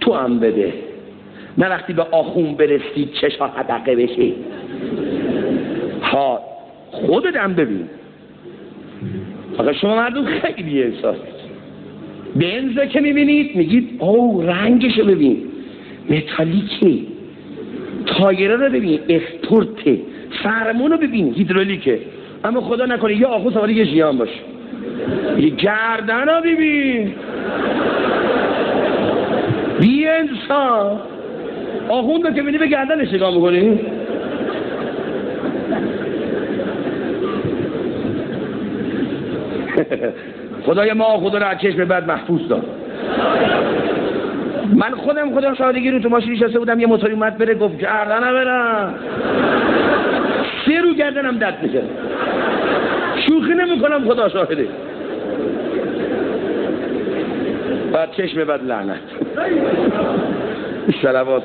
تو هم بده، نه وقتی به آخون برسی چشا حدقه بشه. ها خودت هم ببین. آقا شما مردم خیلی احساس بنزه که میبینید میگید او رنگشو ببین متالیکه، تایره رو ببین اسپورته، فرمون رو ببین هیدرولیکه، اما خدا نکنه یه آخون سواری یه ژیان باشه. یه گردن رو ببین بی انسان، آخون رو که بینی به گردنش نگاه میکنی. خدای ما خدا رو از چشم بد محفوظ دار. من خودم شادگی رو تو ماشین نشسته بودم، یه موتوری اومد بره گفت گردنم برم، 3 رو گردنم دد میشه، شوخی نمی کنم خدا شاهده. بعد چشم بد لعنت. صلوات